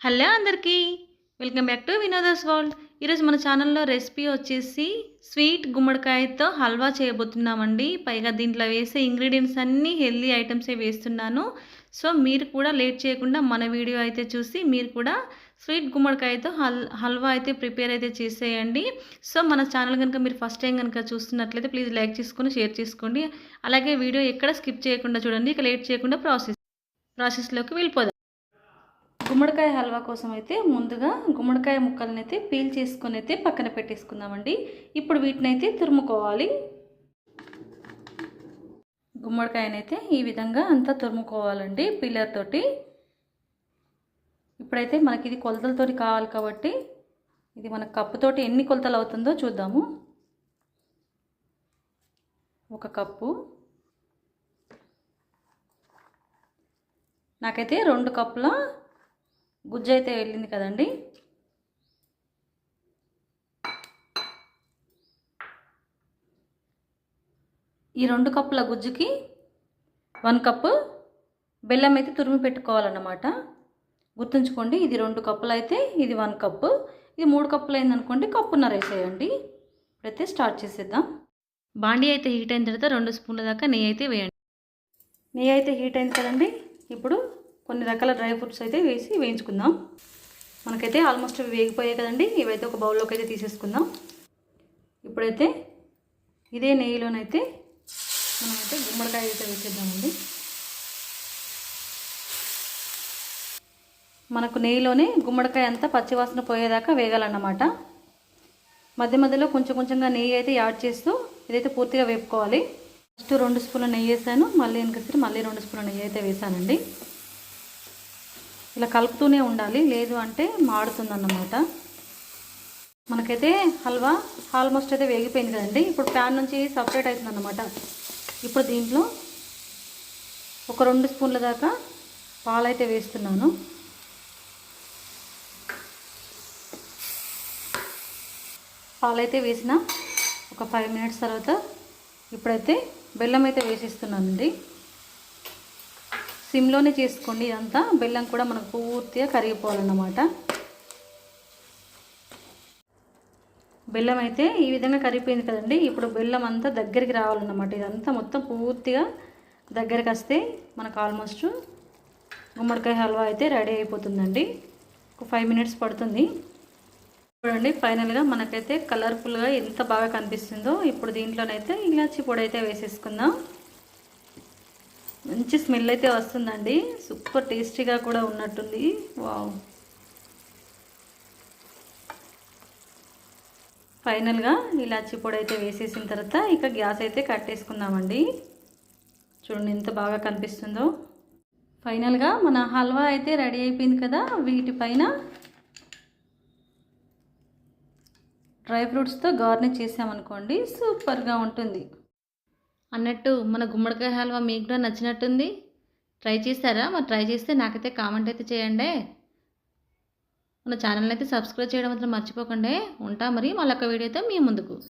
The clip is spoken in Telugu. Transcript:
హలో అందరికీ welcome back to Vinoda's world. ఈరోజు మన ఛానల్లో రెసిపీ వచ్చేసి స్వీట్ గుమ్మడికాయతో హల్వా చేయబోతున్నామండి. పైగా దీంట్లో వేసే ఇంగ్రీడియంట్స్ అన్నీ హెల్దీ ఐటమ్సే వేస్తున్నాను. సో మీరు కూడా లేట్ చేయకుండా మన వీడియో అయితే చూసి మీరు కూడా స్వీట్ గుమ్మడికాయతో హల్వా అయితే ప్రిపేర్ అయితే చేసేయండి. సో మన ఛానల్ కనుక మీరు ఫస్ట్ టైం కనుక చూస్తున్నట్లయితే ప్లీజ్ లైక్ చేసుకొని షేర్ చేసుకోండి. అలాగే వీడియో ఎక్కడ స్కిప్ చేయకుండా చూడండి. ఇక లేట్ చేయకుండా ప్రాసెస్లోకి వెళ్ళిపోదాం. గుమ్మడికాయ హల్వా కోసం అయితే ముందుగా గుమ్మడికాయ ముక్కలను అయితే పీల్ చేసుకొని అయితే పక్కన పెట్టేసుకుందామండి. ఇప్పుడు వీటిని అయితే తురుముకోవాలి. గుమ్మడికాయనైతే ఈ విధంగా అంతా తురుముకోవాలండి పీలర్ తోటి. ఇప్పుడైతే మనకి ఇది కొలతలతోటి కావాలి కాబట్టి ఇది మన కప్పుతోటి ఎన్ని కొలతలు అవుతుందో చూద్దాము. 1 కప్పు, నాకైతే 2 కప్పుల గుజ్జు అయితే వెళ్ళింది కదండి. ఈ 2 కప్పుల గుజ్జుకి 1 కప్పు బెల్లం అయితే తురిమి పెట్టుకోవాలన్నమాట. గుర్తుంచుకోండి, ఇది 2 కప్పులు అయితే ఇది 1 కప్పు, ఇది 3 కప్పులు అయిందనుకోండి కప్పున్నర వేసేయండి. ఇప్పుడైతే స్టార్ట్ చేసేద్దాం. బాండీ అయితే హీట్ అయిన తర్వాత 2 స్పూన్ల దాకా నెయ్యి అయితే వేయండి. నెయ్యి అయితే హీట్ అయింది కదండి. ఇప్పుడు కొన్ని రకాల డ్రై ఫ్రూట్స్ అయితే వేసి వేయించుకుందాం. మనకైతే ఆల్మోస్ట్ వేగిపోయాయి కదండి. ఇవైతే ఒక బౌల్లోకి అయితే తీసేసుకుందాం. ఇప్పుడైతే ఇదే నెయ్యిలోనైతే మనమైతే గుమ్మడికాయ అయితే వేసేద్దామండి. మనకు నెయ్యిలోనే గుమ్మడికాయ అంతా పచ్చివాసన పోయేదాకా వేగాలన్నమాట. మధ్య మధ్యలో కొంచెం కొంచెంగా నెయ్యి అయితే యాడ్ చేస్తూ ఇదైతే పూర్తిగా వేపుకోవాలి. ఫస్ట్ 2 స్పూన్ల నెయ్యి వేసాను, మళ్ళీ వెనకసరి మళ్ళీ 2 స్పూన్ల నెయ్యి అయితే వేసానండి. ఇలా కలుపుతూనే ఉండాలి, లేదు అంటే మాడుతుందన్నమాట. మనకైతే హల్వా ఆల్మోస్ట్ అయితే వేగిపోయింది కదండి. ఇప్పుడు ప్యాన్ నుంచి సపరేట్ అవుతుందన్నమాట. ఇప్పుడు దీంట్లో ఒక 2 స్పూన్ల దాకా పాలైతే వేస్తున్నాను. పాలైతే వేసిన ఒక 5 మినిట్స్ తర్వాత ఇప్పుడైతే బెల్లం అయితే వేసిస్తున్నానండి. సిమ్లోనే చేసుకోండి ఇదంతా. బెల్లం కూడా మనకు పూర్తిగా కరిగిపోవాలన్నమాట. బెల్లం అయితే ఈ విధంగా కరిగిపోయింది కదండి. ఇప్పుడు బెల్లం అంతా దగ్గరికి రావాలన్నమాట. ఇదంతా మొత్తం పూర్తిగా దగ్గరికి వస్తే మనకు ఆల్మోస్ట్ గుమ్మడికాయ హల్వా అయితే రెడీ అయిపోతుందండి. ఒక 5 మినిట్స్ పడుతుంది. చూడండి, ఫైనల్గా మనకైతే కలర్ఫుల్గా ఎంత బాగా కనిపిస్తుందో. ఇప్పుడు దీంట్లోనైతే ఇలాచి పొడి అయితే వేసేసుకుందాం. మంచి స్మెల్ అయితే వస్తుందండి. సూపర్ టేస్టీగా కూడా ఉన్నట్టుంది. వావ్! ఫైనల్గా ఇలాచి పొడి అయితే వేసేసిన తర్వాత ఇక గ్యాస్ అయితే కట్టేసుకుందామండి. చూడండి ఎంత బాగా కనిపిస్తుందో. ఫైనల్గా మన హల్వా అయితే రెడీ అయిపోయింది కదా. వీటిపైన డ్రై ఫ్రూట్స్తో గార్నిష్ చేసామనుకోండి సూపర్గా ఉంటుంది. అన్నట్టు మన గుమ్మడికాయ హల్వా మీకు కూడా నచ్చినట్టుంది. ట్రై చేస్తారా? మరి ట్రై చేస్తే నాకైతే కామెంట్ అయితే చేయండి. మన ఛానల్ అయితే సబ్స్క్రైబ్ చేయడం మాత్రం మర్చిపోకండి. ఉంటా మరి మళ్ళొక వీడియోతో మీ ముందుకు.